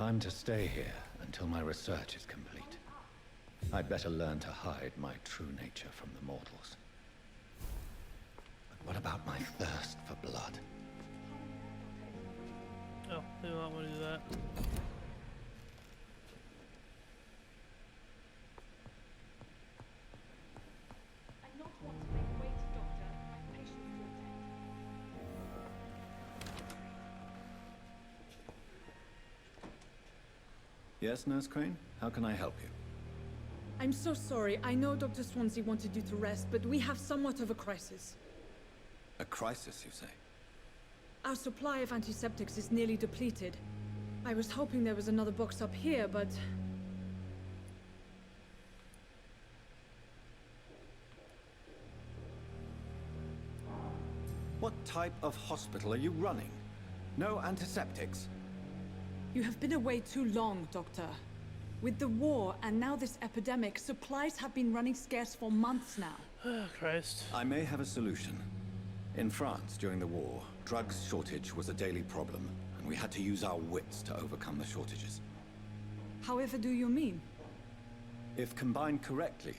I'm to stay here until my research is complete. I'd better learn to hide my true nature from the mortals. But what about my thirst for blood? Oh, they don't want to do that. I'm not one to make wait, Doctor. I have patients to attend. Yes, Nurse Crane? How can I help you? I'm so sorry. I know Dr. Swansea wanted you to rest, but we have somewhat of a crisis. A crisis, you say? Our supply of antiseptics is nearly depleted. I was hoping there was another box up here, but... What type of hospital are you running? No antiseptics? You have been away too long, Doctor. With the war and now this epidemic, supplies have been running scarce for months now. Oh, Christ. I may have a solution. In France, during the war, drugs shortage was a daily problem, and we had to use our wits to overcome the shortages. However do you mean? If combined correctly,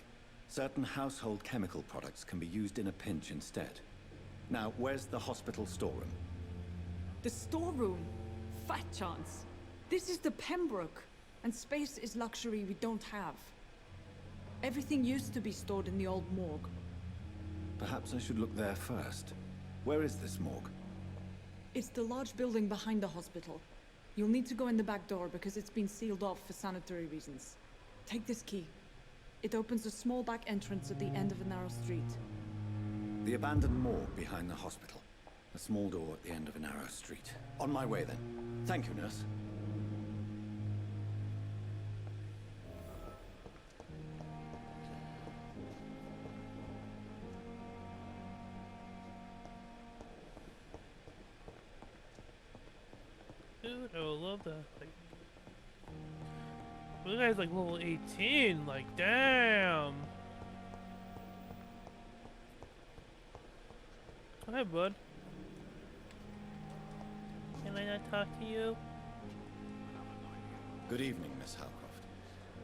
certain household chemical products can be used in a pinch instead. Now, where's the hospital storeroom? The storeroom? Fat chance. This is the Pembroke, and space is luxury we don't have. Everything used to be stored in the old morgue. Perhaps I should look there first. Where is this morgue? It's the large building behind the hospital. You'll need to go in the back door because it's been sealed off for sanitary reasons. Take this key. It opens a small back entrance at the end of a narrow street. The abandoned morgue behind the hospital. A small door at the end of a narrow street. On my way then. Thank you, nurse. Dude, I love that. Like, this guy's like level 18. Like, damn. Hi, bud. Can I not talk to you? Good evening, Miss Howcroft.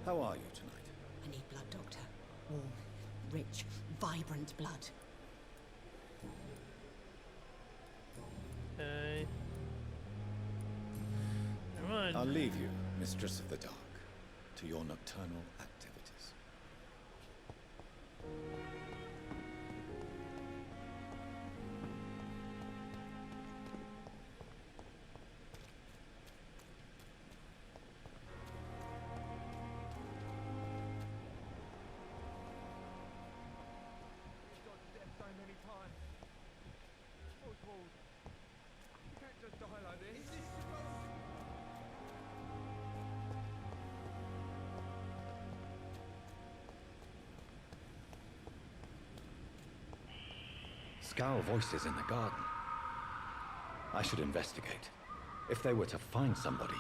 How are you tonight? I need blood, Doctor. Warm, rich, vibrant blood. Okay. Never mind. I'll leave you, Mistress of the Dark, to your nocturnal activities. Scowl voices in the garden. I should investigate. If they were to find somebody.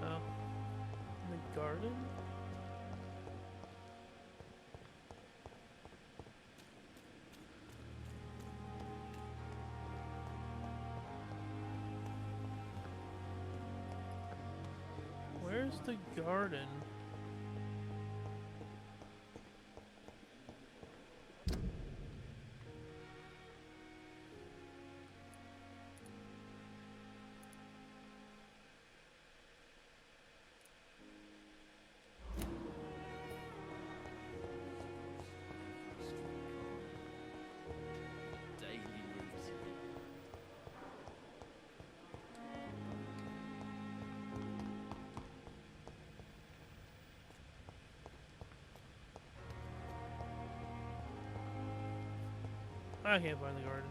Oh. In the garden? Where's the garden? I can't find the garden.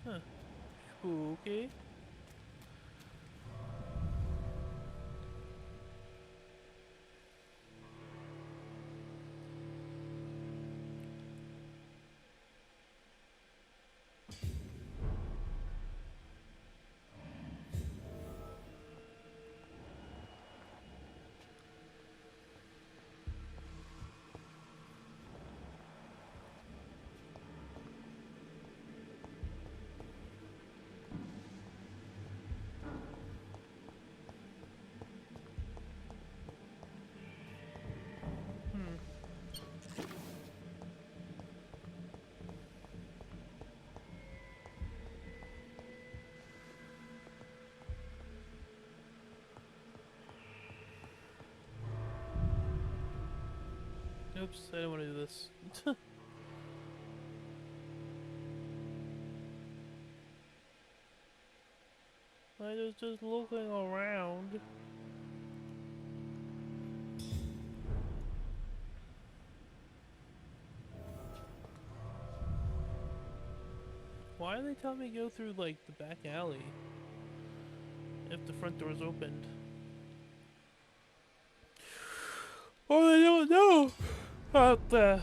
Huh. Okay. Oops, I didn't want to do this. I was just looking around. Why do they tell me to go through, like, the back alley if the front door's opened? Oh, they don't know! The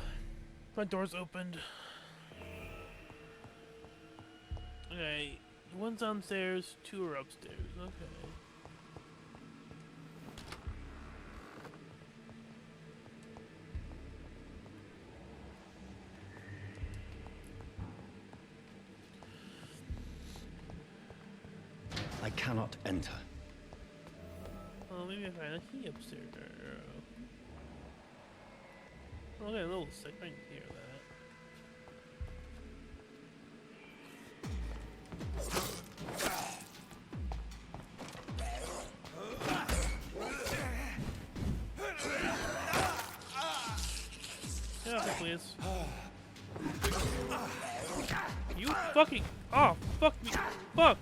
front door's opened. Okay, one's downstairs, two are upstairs. Okay. I cannot enter. Well, maybe I find a key upstairs. Okay, a little sick. I can hear that. Get off me, please. You fucking... Oh, fuck me. Fuck!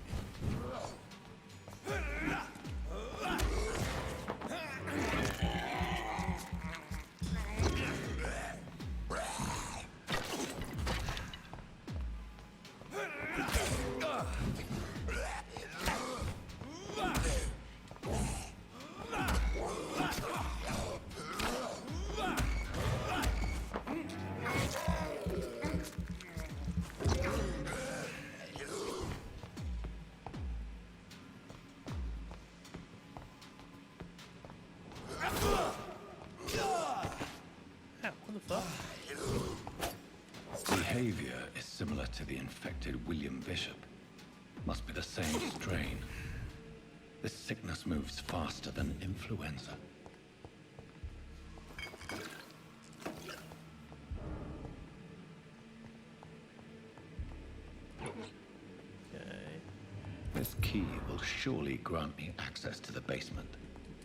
Behavior is similar to the infected William Bishop. Must be the same strain. This sickness moves faster than influenza. Okay. This key will surely grant me access to the basement.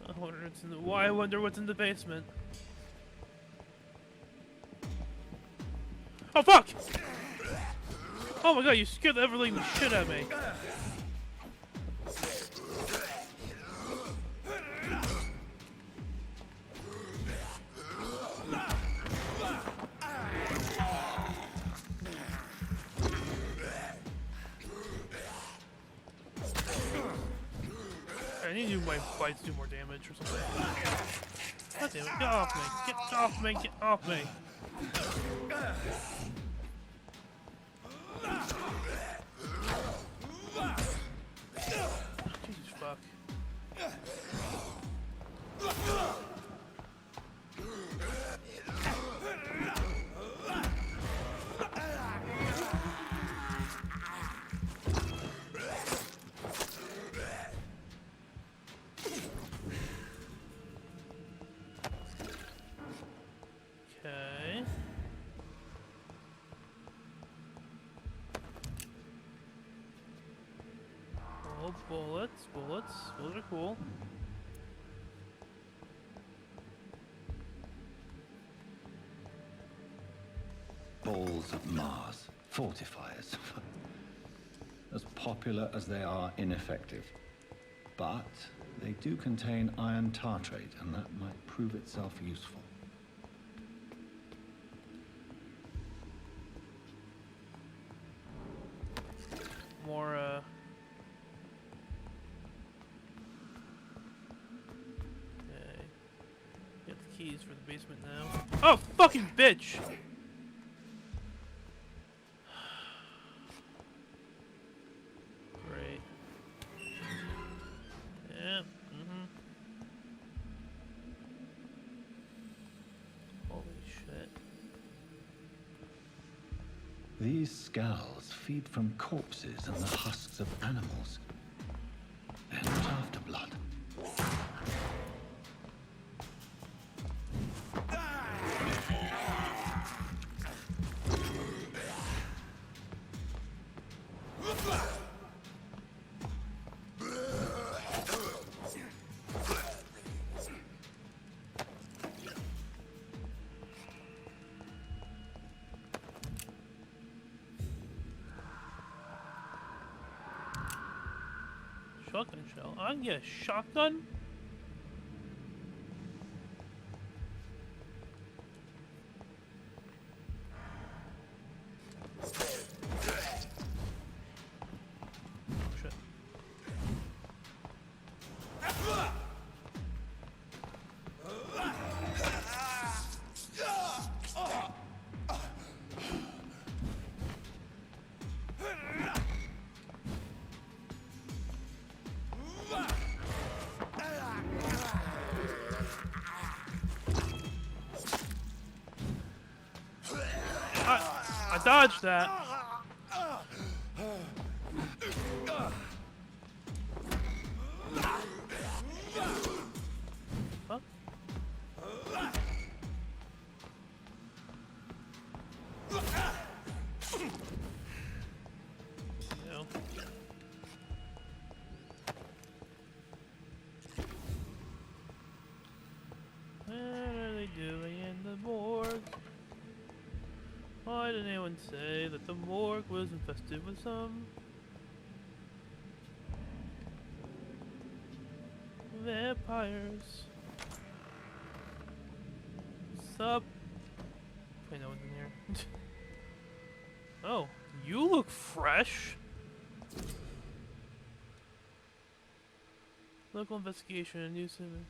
I wonder what's in the... Why I wonder what's in the basement. Oh fuck! Oh my god, you scared the ever-living shit out of me. I need to do my bites do more damage or something. God damn it, get off me! Get off me! Get off me! Jesus fuck. Okay. Oh, bullets. Bullets are cool. Balls of Mars. Fortifiers. As popular as they are ineffective. but they do contain iron tartrate, and that might prove itself useful. More, okay. Get the keys for the basement now. Oh, fucking bitch! Great. Yeah, Holy shit. These scowls feed from corpses and the husks of animals. They're not after blood. Shotgun shell. I can get a shotgun? Shit. I dodged that. Huh? No. What are they doing in the morgue? Why did anyone say that the morgue was infested with some vampires? Sup? Wait, no one's in here. Oh, you look fresh. Local investigation and new Simmons.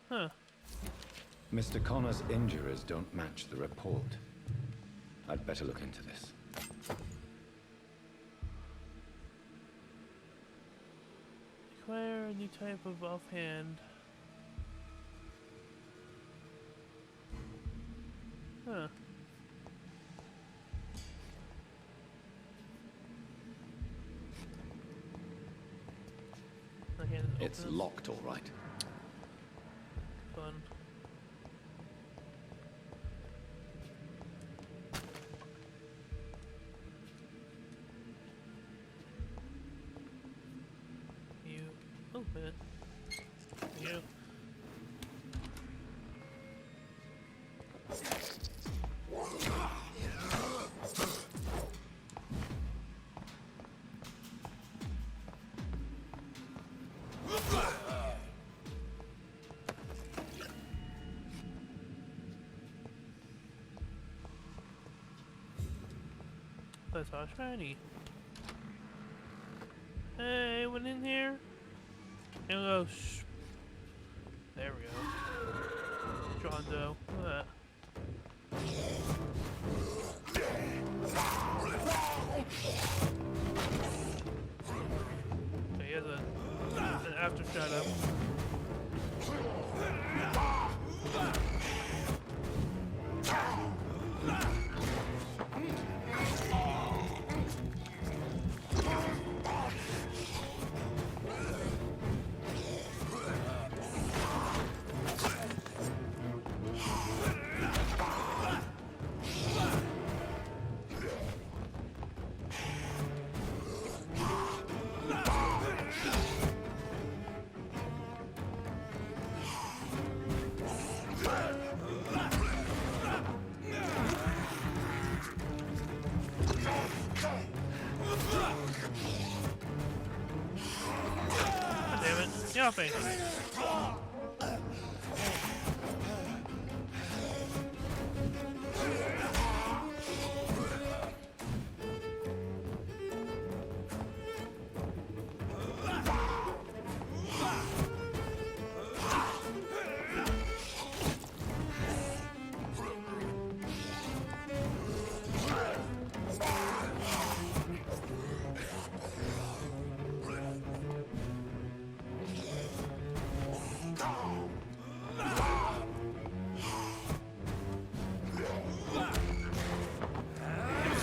Huh. Mr. Connor's injuries don't match the report. I'd better look into this. Acquire a new type of offhand. Huh. It's locked, all right. Fun. You open it. You. That's all shiny. Hey, anyone in here? And we'll go. Shh. There we go. John Doe. Look at that. Okay, he has an aftershock up. Yeah, thank you.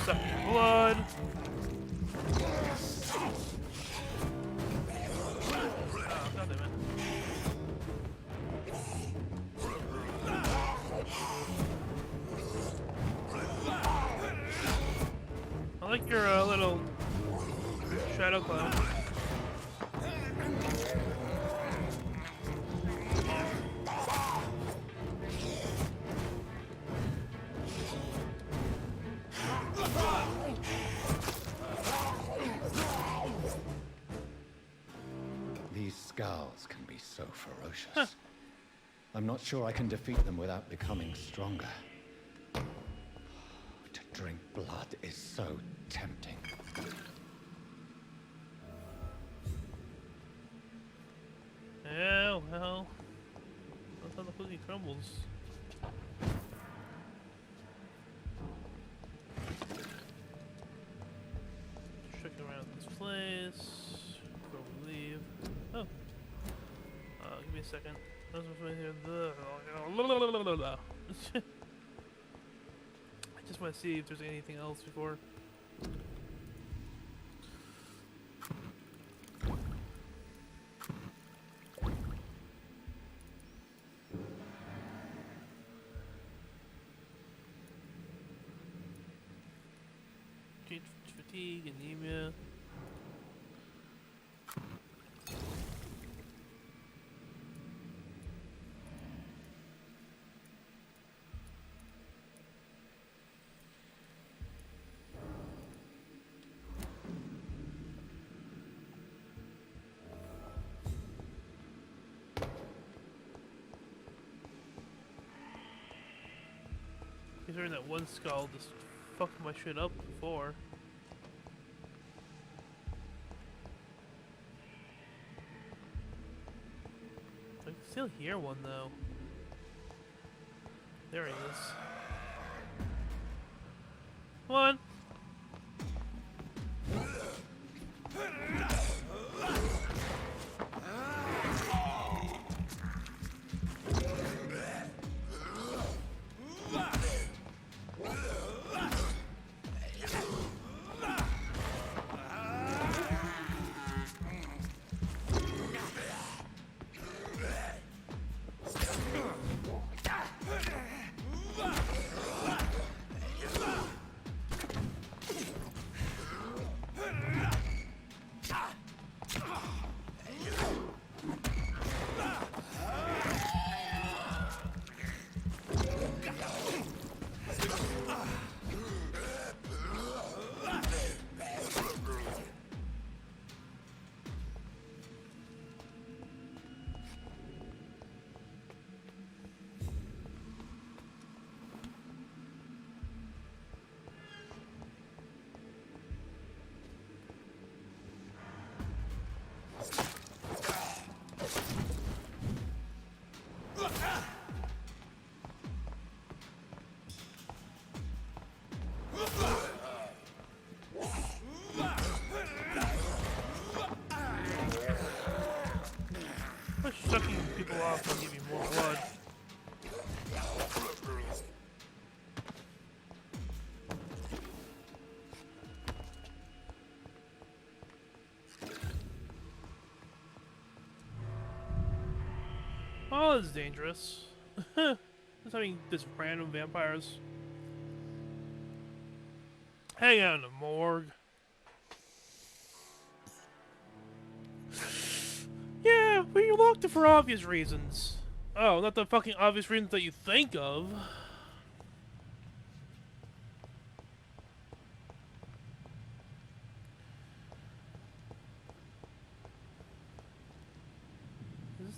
Sucking blood. Oh, God damn it. I like your little shadow cloud. These skulls can be so ferocious. I'm not sure I can defeat them without becoming stronger. To drink blood is so tempting. Yeah, well, that's how the cookie crumbles. Check around this place before we leave. Oh, give me a second. I was right here. I just want to see if there's anything else before. Fatigue, anemia. Considering that one skull just fucked my shit up before. I can still hear one though. There he is. Come on. Push sucking people off will give you more blood. Oh, this is dangerous. Just having this random vampires hang out in the morgue. Yeah, but you locked it for obvious reasons. Oh, not the fucking obvious reasons that you think of.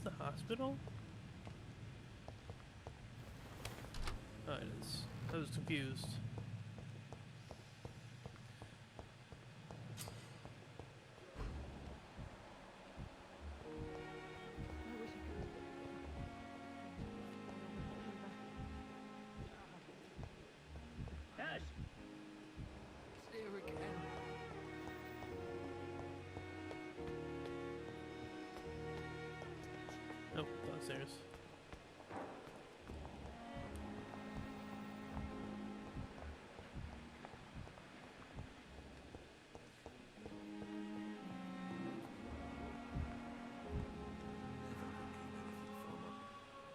the hospital? Oh, it is. I was confused. Oh, downstairs.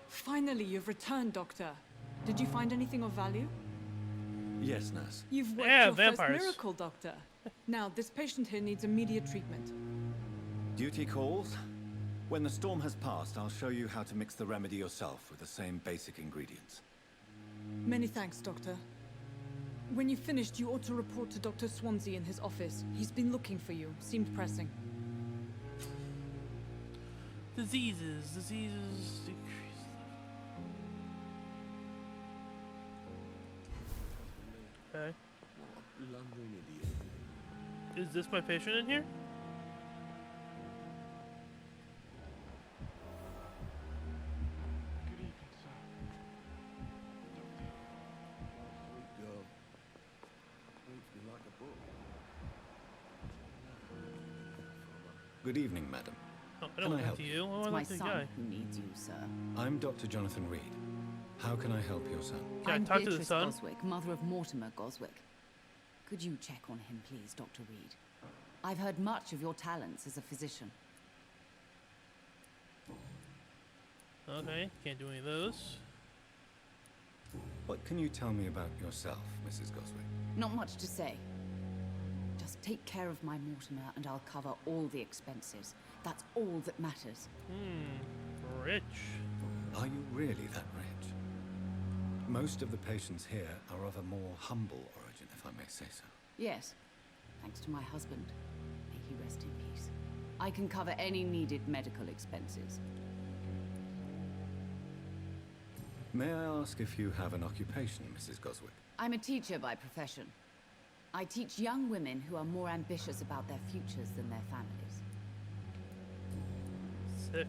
Finally, you've returned, Doctor. Did you find anything of value? Yes, nurse. You've worked Yeah, your first vampires. miracle, Doctor. Now, this patient here needs immediate treatment. Duty calls. When the storm has passed, I'll show you how to mix the remedy yourself with the same basic ingredients. Many thanks, Doctor. When you've finished, you ought to report to Dr. Swansea in his office. He's been looking for you. Seemed pressing. Diseases decrease. Okay. Is this my patient in here? Good evening, sir. Doctor. Sweet girl. Reads me like a book. Good evening, madam. Oh, I Can don't I want help to you? you. I It's want my to the son guy. who needs you, sir. I'm Dr. Jonathan Reed. How can I help your son? Can I'm I talk to the Beatrice son? Goswick, mother of Mortimer Goswick. Could you check on him, please, Dr. Reed? I've heard much of your talents as a physician. Okay, can't do any of those. What can you tell me about yourself, Mrs. Goswick? Not much to say. Just take care of my Mortimer and I'll cover all the expenses. That's all that matters. Rich. Are you really that rich? Most of the patients here are of a more humble origin, if I may say so. Yes, thanks to my husband. May he rest in peace. I can cover any needed medical expenses. May I ask if you have an occupation, Mrs. Goswick? I'm a teacher by profession. I teach young women who are more ambitious about their futures than their families. Sick.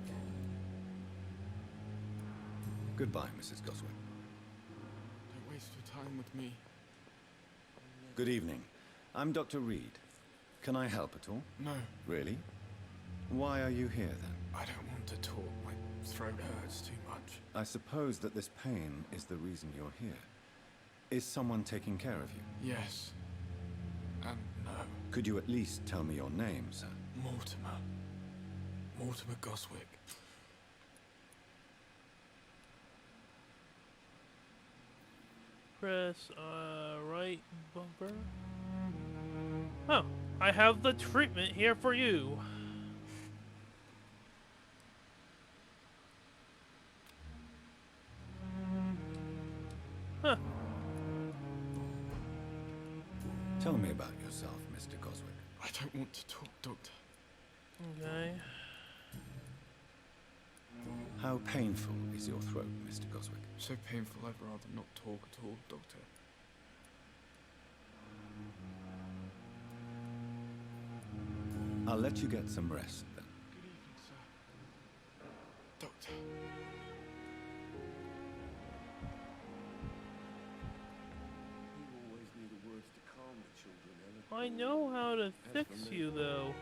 Goodbye, Mrs. Goswick. Don't waste your time with me. Good evening. I'm Dr. Reed. Can I help at all? No, Really? Why are you here then? I don't want to talk. My throat hurts too much. I suppose that this pain is the reason you're here. Is someone taking care of you? Yes. And no. Could you at least tell me your name, sir? Mortimer. Mortimer Goswick. Press right bumper. Oh, I have the treatment here for you. Huh. Tell me about yourself, Mr. Goswick. I don't want to talk, Doctor. Okay. How painful is your throat, Mr. Goswick? So painful, I'd rather not talk at all, Doctor. I'll let you get some rest then. Good evening, sir. Doctor. You always knew the words to calm the children, Ellen. I know how to fix for me. you though.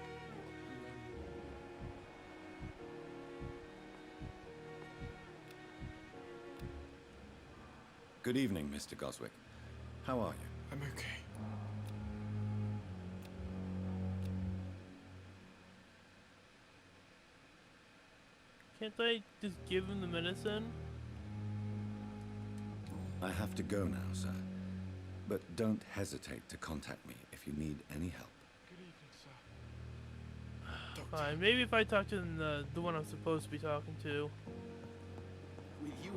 Good evening, Mr. Goswick. How are you? I'm okay. Can't I just give him the medicine? I have to go now, sir. But don't hesitate to contact me if you need any help. Good evening, sir. Doctor. Fine, maybe if I talk to the one I'm supposed to be talking to. With you.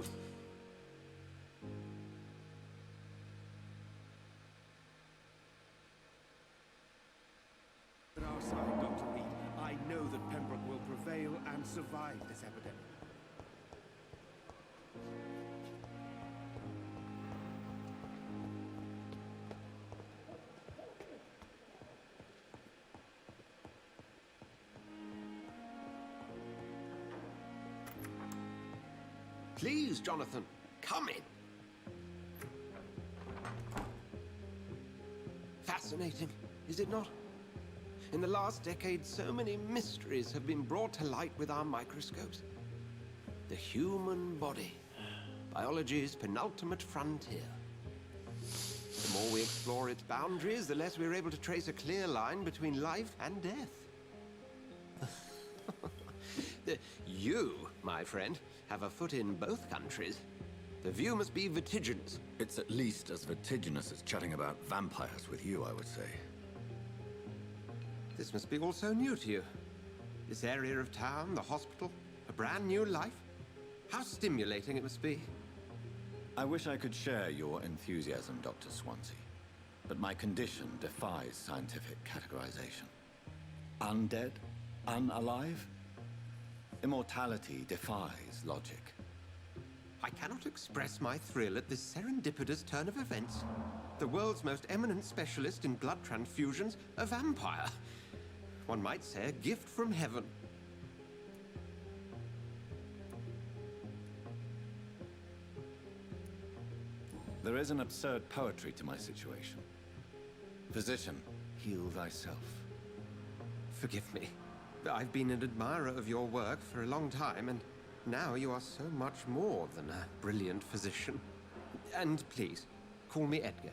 At our side, Dr. Reed, I know that Pembroke will prevail and survive this epidemic. Please, Jonathan, come in. Fascinating, is it not? In the last decade, so many mysteries have been brought to light with our microscopes. The human body, biology's penultimate frontier. The more we explore its boundaries, the less we're able to trace a clear line between life and death. You, my friend, have a foot in both countries. The view must be vertiginous. It's at least as vertiginous as chatting about vampires with you, I would say. This must be all so new to you. This area of town, the hospital, a brand new life. How stimulating it must be. I wish I could share your enthusiasm, Dr. Swansea. But my condition defies scientific categorization. Undead? Unalive? Immortality defies logic. I cannot express my thrill at this serendipitous turn of events. The world's most eminent specialist in blood transfusions, a vampire. One might say a gift from heaven. There is an absurd poetry to my situation. Physician, heal thyself. Forgive me. I've been an admirer of your work for a long time, and now you are so much more than a brilliant physician. And please, call me Edgar.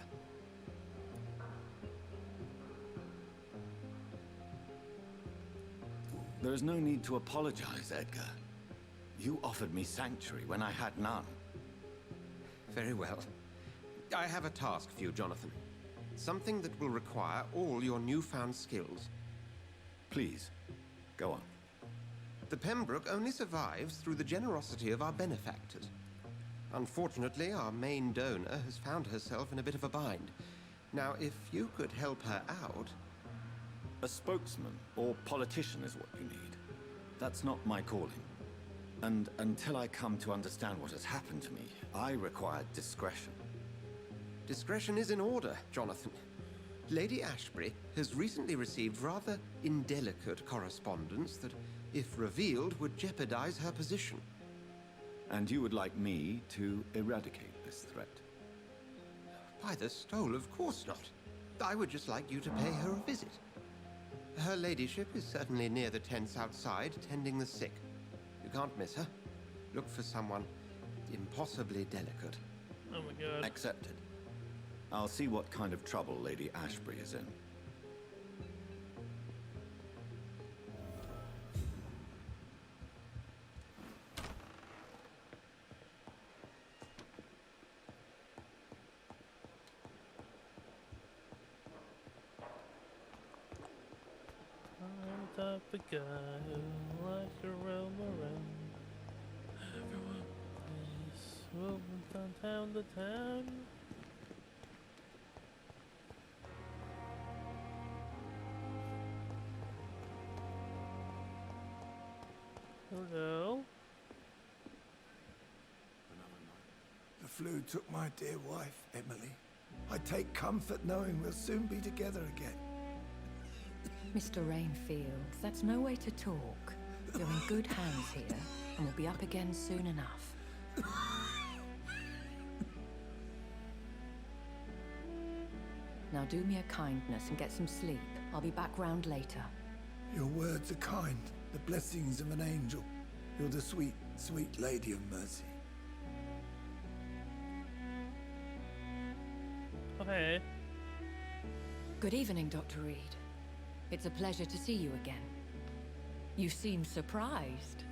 There is no need to apologize, Edgar. You offered me sanctuary when I had none. Very well. I have a task for you, Jonathan. Something that will require all your newfound skills. Please, go on. The Pembroke only survives through the generosity of our benefactors. Unfortunately, our main donor has found herself in a bit of a bind. Now, if you could help her out... A spokesman or politician is what you need. That's not my calling. And until I come to understand what has happened to me, I require discretion. Discretion is in order, Jonathan. Lady Ashbury has recently received rather indelicate correspondence that, if revealed, would jeopardize her position. And you would like me to eradicate this threat? By the stole, of course not. I would just like you to pay her a visit. Her ladyship is certainly near the tents outside, tending the sick. You can't miss her. Look for someone impossibly delicate. Oh my god. Accepted. I'll see what kind of trouble Lady Ashbury is in. I'm the type of guy who likes to roam around. Everyone is moving from town to town. Hello? The flu took my dear wife, Emily. I take comfort knowing we'll soon be together again. Mr. Rainfield, that's no way to talk. You're in good hands here, and we'll be up again soon enough. Now do me a kindness and get some sleep. I'll be back round later. Your words are kind, the blessings of an angel. You're the sweet, sweet Lady of Mercy. Okay. Good evening, Dr. Reed. It's a pleasure to see you again. You seem surprised.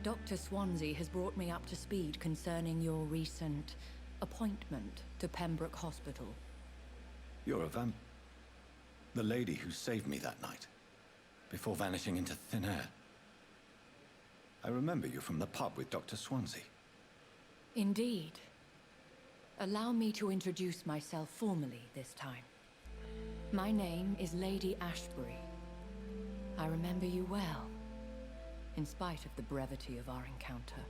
Dr. Swansea has brought me up to speed concerning your recent appointment to Pembroke Hospital. You're a vamp. The lady who saved me that night, before vanishing into thin air. I remember you from the pub with Dr. Swansea. Indeed. Allow me to introduce myself formally this time. My name is Lady Ashbury. I remember you well, in spite of the brevity of our encounter.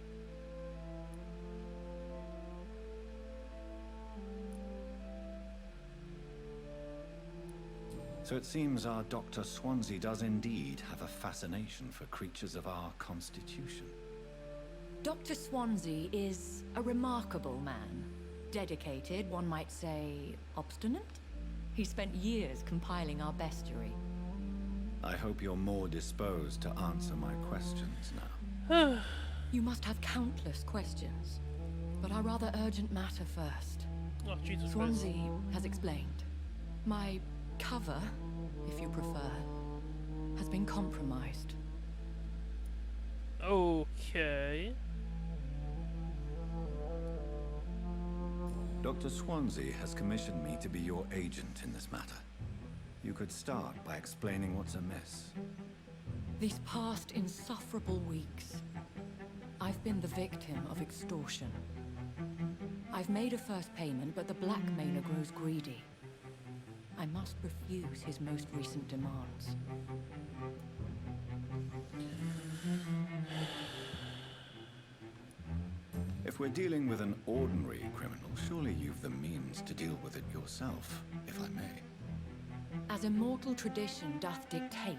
So it seems our Dr. Swansea does indeed have a fascination for creatures of our constitution. Dr. Swansea is a remarkable man. Dedicated, one might say, obstinate? He spent years compiling our bestiary. I hope you're more disposed to answer my questions now. You must have countless questions, but our rather urgent matter first. Oh, Jesus Christ. Swansea has explained. My cover, if you prefer, has been compromised. Okay. Dr. Swansea has commissioned me to be your agent in this matter. You could start by explaining what's amiss. These past insufferable weeks, I've been the victim of extortion. I've made a first payment, but the blackmailer grows greedy. I must refuse his most recent demands. If we're dealing with an ordinary criminal, surely you've the means to deal with it yourself, if I may. As immortal tradition doth dictate,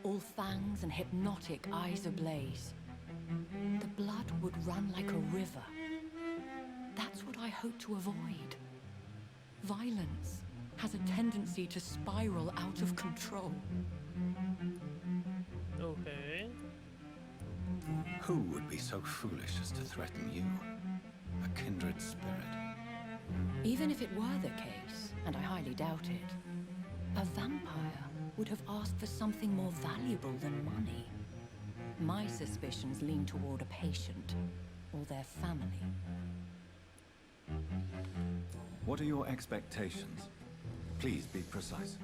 all fangs and hypnotic eyes ablaze, the blood would run like a river. That's what I hope to avoid. Violence has a tendency to spiral out of control. Okay. Who would be so foolish as to threaten you? A kindred spirit. Even if it were the case, and I highly doubt it, a vampire would have asked for something more valuable than money. My suspicions lean toward a patient or their family. What are your expectations? Please be precise.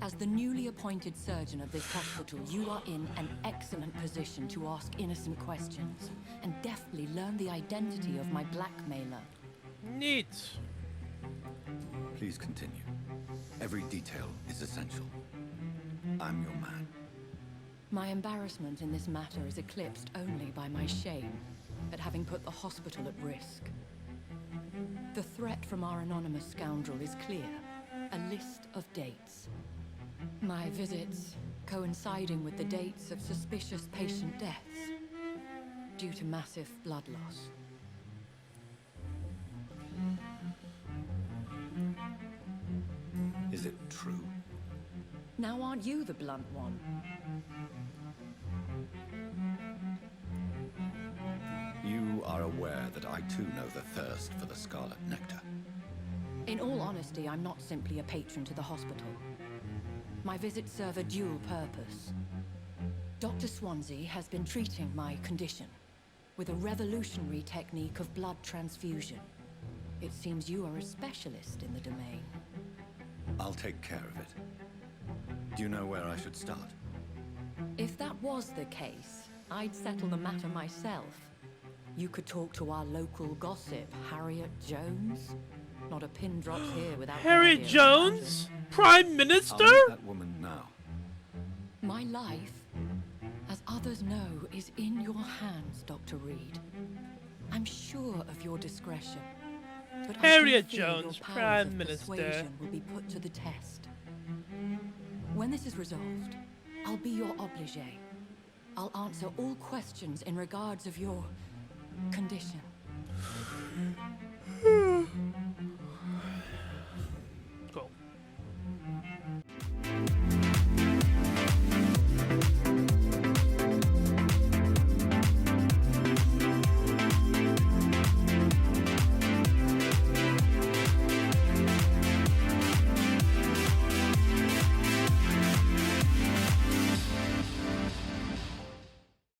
As the newly appointed surgeon of this hospital, you are in an excellent position to ask innocent questions and deftly learn the identity of my blackmailer. Neat. Please continue. Every detail is essential. I'm your man. My embarrassment in this matter is eclipsed only by my shame at having put the hospital at risk. The threat from our anonymous scoundrel is clear. A list of dates. My visits coinciding with the dates of suspicious patient deaths due to massive blood loss. Is it true? Now aren't you the blunt one? You are aware that I too know the thirst for the scarlet nectar. In all honesty, I'm not simply a patron to the hospital. My visits serve a dual purpose. Dr. Swansea has been treating my condition with a revolutionary technique of blood transfusion. It seems you are a specialist in the domain. I'll take care of it. Do you know where I should start? If that was the case, I'd settle the matter myself. You could talk to our local gossip, Harriet Jones. Not a pin drops here without Harriet Guardian, Jones? Prime I'll Minister? meet that woman now. My life, as others know, is in your hands, Dr. Reed. I'm sure of your discretion. But Harriet I do fear your Jones, powers Prime of Minister. persuasion will be put to the test. When this is resolved, I'll be your obligé. I'll answer all questions in regards of your condition.